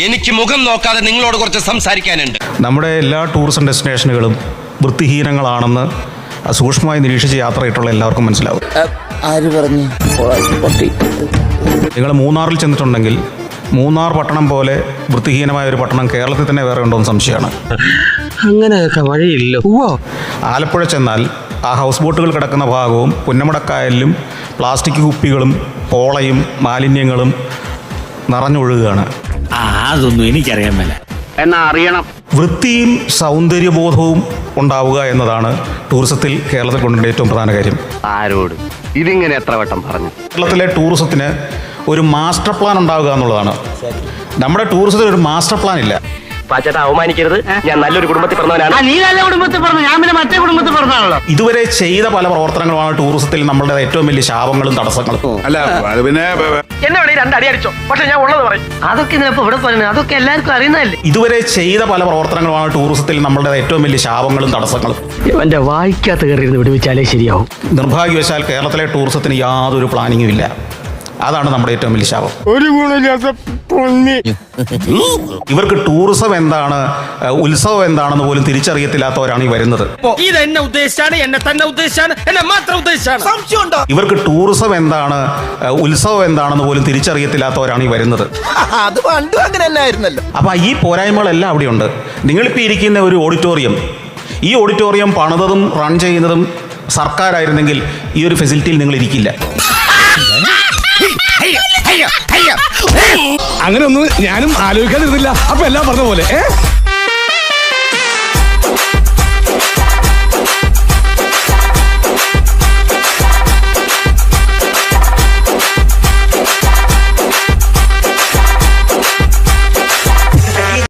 എനിക്ക് മുഖം നോക്കാതെ നിങ്ങളോട് കുറച്ച് സംസാരിക്കാനുണ്ട്. നമ്മുടെ എല്ലാ ടൂറിസം ഡെസ്റ്റിനേഷനുകളും വൃത്തിഹീനങ്ങളാണെന്ന് സൂക്ഷ്മമായി നിരീക്ഷിച്ച് യാത്രയിട്ടുള്ള എല്ലാവർക്കും മനസ്സിലാവും. ആര് പറഞ്ഞു? നിങ്ങൾ മൂന്നാറിൽ ചെന്നിട്ടുണ്ടെങ്കിൽ മൂന്നാർ പട്ടണം പോലെ വൃത്തിഹീനമായ ഒരു പട്ടണം കേരളത്തിൽ തന്നെ വേറെ ഉണ്ടോ എന്ന് സംശയമാണ്. അങ്ങനെയൊക്കെ വഴിയില്ലോ. ആലപ്പുഴ ചെന്നാൽ ആ ഹൗസ് ബോട്ടുകൾ കിടക്കുന്ന ഭാഗവും പുന്നമടക്കായലിലും പ്ലാസ്റ്റിക് കുപ്പികളും പോളയും മാലിന്യങ്ങളും നിറഞ്ഞൊഴുകുകയാണ്. അതൊന്നും എനിക്കറിയാൻ മേല. എന്നാ അറിയണം. വൃത്തിയും സൗന്ദര്യബോധവും ഉണ്ടാവുക എന്നതാണ് ടൂറിസത്തിൽ കേരളത്തിൽ കൊണ്ടുവരേണ്ട ഏറ്റവും പ്രധാന കാര്യം. ആരോട് ഇതിങ്ങനെ എത്ര വട്ടം പറഞ്ഞു? കേരളത്തിലെ ടൂറിസത്തിന് ഒരു മാസ്റ്റർ പ്ലാൻ ഉണ്ടാവുക എന്നുള്ളതാണ്. നമ്മുടെ ടൂറിസത്തിന് ഒരു മാസ്റ്റർ പ്ലാൻ ഇല്ല. പാച്ചേട്ടാ അവമാനിക്കരുത്. ഞാൻ നല്ലൊരു കുടുംബത്തിൽ പറഞ്ഞവനാണ്. നീ നല്ല കുടുംബത്തിൽ പറഞ്ഞു, ഞാൻ പിന്നെ മറ്റേ കുടുംബത്തിൽ പറഞ്ഞാണല്ലോ. ഇതുവരെ ചെയ്ത പല പ്രവർത്തനങ്ങളുമാണ് ടൂറിസത്തിൽ നമ്മളുടെ ഏറ്റവും വലിയ ശാപങ്ങളും തടസ്സങ്ങളും. അല്ല അത് പിന്നെ എന്നെ വേണേ രണ്ടടി അടിച്ചോ, പക്ഷെ ഞാൻ ഉള്ളത് പറയും. അതൊക്കെ ഇവിടെ പറഞ്ഞു, അതൊക്കെ എല്ലാവർക്കും അറിയുന്നതല്ലേ. ഇതുവരെ ചെയ്ത പല പ്രവർത്തനങ്ങളുമാണ് ടൂറിസത്തിൽ നമ്മളുടെ ഏറ്റവും വലിയ ശാപങ്ങളും തടസ്സങ്ങളും. ഇവന്റെ വായിക്കാത്ത കയറിയിരുന്ന് വിടുവിച്ചാലേ ശരിയാവും. നിർഭാഗ്യവശാൽ കേരളത്തിലെ ടൂറിസത്തിന് യാതൊരു പ്ലാനിങ്ങും ഇല്ല. അതാണ് നമ്മുടെ ഏറ്റവും വലിയ ശാപം. ഒരു ഗുണമില്ലാത്ത പൊന്നി. ഇവർക്ക് ടൂറിസം എന്താണ്, ഉത്സവം എന്താണെന്ന് പോലും തിരിച്ചറിയത്തില്ലാത്തവരാണ് ഈ വരുന്നത്. ഇത് എന്നെ ഉദ്ദേശിച്ചാണ്, എന്നെ തന്നെ ഉദ്ദേശിച്ചാണ്, എന്നെ മാത്രം ഉദ്ദേശിച്ചാണ്. സംശയമുണ്ടോ? ഇവർക്ക് ടൂറിസം എന്താണ്, ഉത്സവം എന്താണെന്ന് പോലും തിരിച്ചറിയത്തില്ലാത്തവരാണ് ഈ വരുന്നത്. അത് പണ്ടും അങ്ങനെ തന്നെ ആയിരുന്നല്ലോ. അപ്പൊ ഈ പോരായ്മകളെല്ലാം അവിടെയുണ്ട്. നിങ്ങളിപ്പോൾ ഇരിക്കുന്ന ഒരു ഓഡിറ്റോറിയം, ഈ ഓഡിറ്റോറിയം പണിതതും റൺ ചെയ്യുന്നതും സർക്കാരായിരുന്നെങ്കിൽ ഈ ഒരു ഫെസിലിറ്റിയിൽ നിങ്ങൾ ഇരിക്കില്ല. അങ്ങനെ ഒന്നും ഞാനും ആലോചിക്കാതിരുന്നില്ല. അപ്പൊ എല്ലാം പറഞ്ഞ പോലെ